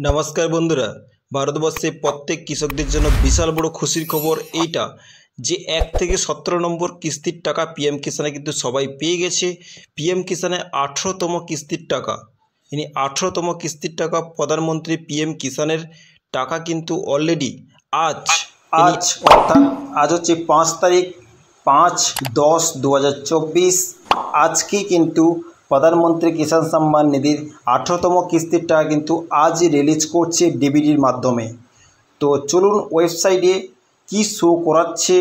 নমস্কার বন্ধুরা, ভারতবর্ষে প্রত্যেক কৃষকদের জন্য বিশাল বড় খুশির খবর এইটা যে 1 থেকে 17 নম্বর কিস্তির টাকা পিএম কিষানে কিন্তু সবাই পেয়ে গেছে। পিএম কিষানে 18তম কিস্তির টাকা, ইনি 18তম কিস্তির টাকা প্রধানমন্ত্রী পিএম কিষানের টাকা কিন্তু অলরেডি আজ অর্থাৎ আজ হচ্ছে 5 তারিখ 5/10/2024 আজকেই কিন্তু প্রধানমন্ত্রী কিষাণ সম্মান নিধির 18তম কিস্তির টাকা কিন্তু আজই রিলিজ করছে ডিবিটির মাধ্যমে। তো চলুন ওয়েবসাইটে কি শো করাচ্ছে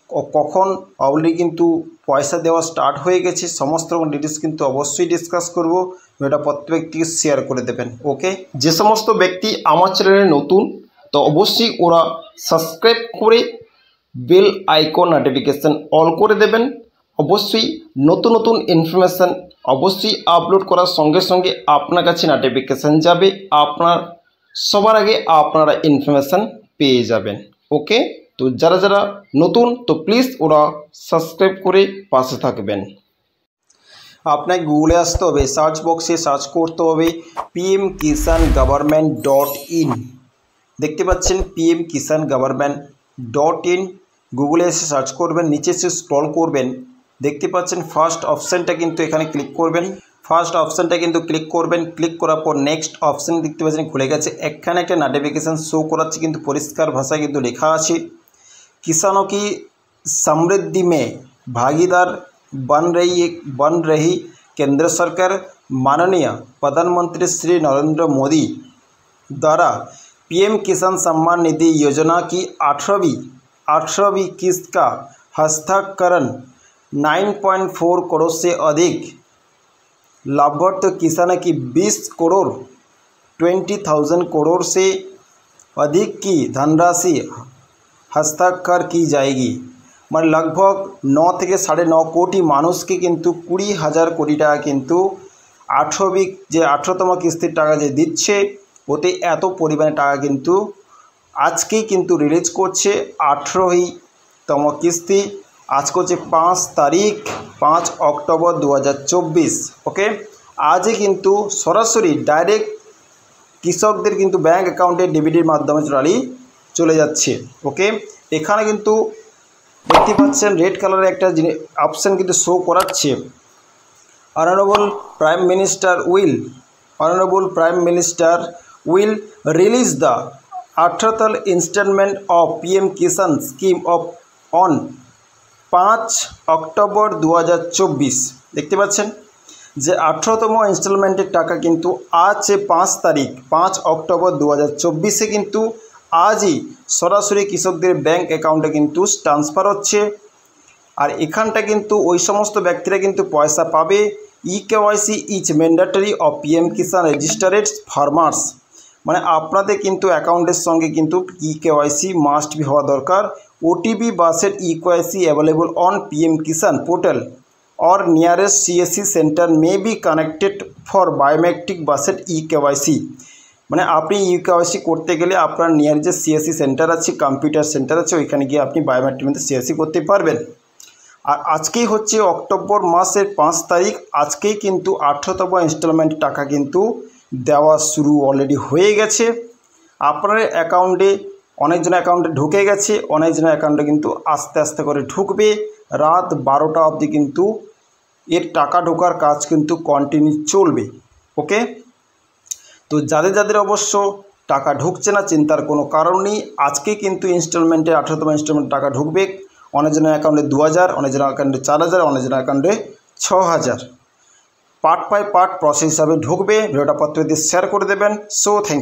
ও কখন অলরেডি কিন্তু পয়সা দেওয়া স্টার্ট হয়ে গেছে সমস্ত রকম ডিটেলস কিন্তু অবশ্যই ডিসকাস করব। এটা প্রত্যেকটিকে শেয়ার করে দেবেন। ওকে, যে সমস্ত ব্যক্তি আমার চ্যানেলে নতুন তো অবশ্যই ওরা সাবস্ক্রাইব করে বেল আইকন নোটিফিকেশন অল করে দেবেন। অবশ্যই নতুন নতুন ইনফরমেশান অবশ্যই আপলোড করার সঙ্গে সঙ্গে আপনার কাছে নোটিফিকেশান যাবে, আপনার সবার আগে আপনারা ইনফরমেশান পেয়ে যাবেন। ওকে, তো যারা যারা নতুন তো প্লিজ ওরা সাবস্ক্রাইব করে পাশে থাকবেন। আপনাকে গুগলে আসতে হবে, সার্চ বক্সে সার্চ করতে হবে pmkisanggovernment.in। দেখতে পাচ্ছেন pmkisanggovernment.in, গুগলে এসে সার্চ করবেন, নিচে এসে স্ক্রল করবেন, দেখতে পাচ্ছেন ফার্স্ট অপশানটা কিন্তু এখানে ক্লিক করবেন। ফার্স্ট অপশানটা কিন্তু ক্লিক করবেন, ক্লিক করার পর নেক্সট অপশান দেখতে পাচ্ছেন খুলে গেছে। এখানে একটা নোটিফিকেশান শো করাচ্ছে কিন্তু পরিষ্কার ভাষায় কিন্তু লেখা আছে किसानों की समृद्धि में भागीदार बन रही केंद्र सरकार माननीय प्रधानमंत्री श्री नरेंद्र मोदी द्वारा पीएम किसान सम्मान निधि योजना की 18वीं किस्त का हस्तांतरण 9.4 करोड़ से अधिक लाभार्थी किसानों की 20,20,000 करोड़ से अधिक की धनराशि हस्ताक्षर की जाएगी। মানে लगभग 9 থেকে 9.5 কোটি মানুষকে কিন্তু 20,000 কোটি টাকা কিন্তু 18তম কিস্তির টাকা যে দিচ্ছে ওতে এত পরিমাণে টাকা কিন্তু আজকেই কিন্তু রিলিজ করছে 18তম কিস্তি। আজকে হচ্ছে 5 তারিখ 5 অক্টোবর 2024। ওকে, আজই কিন্তু সরাসরি ডাইরেক্ট কৃষকদের কিন্তু ব্যাঙ্ক অ্যাকাউন্টে ডিবিটির মাধ্যমে চলে যাচ্ছে। ওকে, এখানে কিন্তু দেখতে পাচ্ছেন রেড কালারের একটা অপশান কিন্তু শো করাচ্ছে honourable prime minister will release the 18th instalment of PM Kisan scheme on 5 October 2024। দেখতে পাচ্ছেন যে 18তম ইনস্টলমেন্টের টাকা কিন্তু আজ 5 তারিখ 5 অক্টোবর 2024 কিন্তু আজই সরাসরি কৃষকদের ব্যাঙ্ক অ্যাকাউন্টে কিন্তু ট্রান্সফার হচ্ছে। আর এখানটা কিন্তু ওই সমস্ত ব্যক্তিরা কিন্তু পয়সা পাবে। EKYC is mandatory of PM Kisan registered farmers, মানে আপনাদের কিন্তু অ্যাকাউন্টের সঙ্গে কিন্তু ইকেওয়াইসি মাস্ট বি হওয়া দরকার। OTP based eKYC available on PM Kisan portal or nearest CSC centre may be connected for biometric based eKYC. মানে আপনি ইউকেওয়াইসি করতে গেলে আপনার নিয়ার যে সিএসসি সেন্টার আছে, কম্পিউটার সেন্টার আছে, ওইখানে গিয়ে আপনি বায়োমেট্রিক মধ্যে সিএসসি করতে পারবেন। আর আজকেই হচ্ছে অক্টোবর মাসের 5 তারিখ, আজকেই কিন্তু 18তম ইনস্টলমেন্ট টাকা কিন্তু দেওয়া শুরু অলরেডি হয়ে গেছে। আপনার অ্যাকাউন্টে অনেকজনের অ্যাকাউন্টে ঢুকে গেছে, অনেকজনের অ্যাকাউন্টে কিন্তু আস্তে আস্তে করে ঢুকবে। রাত 12টা অবধি কিন্তু এর টাকা ঢোকার কাজ কিন্তু কন্টিনিউ চলবে। ওকে, তো যাদের যাদের অবশ্য টাকা ঢুকছে না চিন্তার কোনো কারণ নেই। আজকে কিন্তু ইনস্টলমেন্টে 18তম ইনস্টলমেন্ট টাকা ঢুকবে। অনেকজনের অ্যাকাউন্টে 2,000, অনেকজনের অ্যাকাউন্টে 4,000, অনেকজনের অ্যাকাউন্টে 6,000 পার্ট বাই পার্ট প্রসেস হিসাবে ঢুকবে। ভিডিওটা প্রত্যেকদিন শেয়ার করে দেবেন। So thank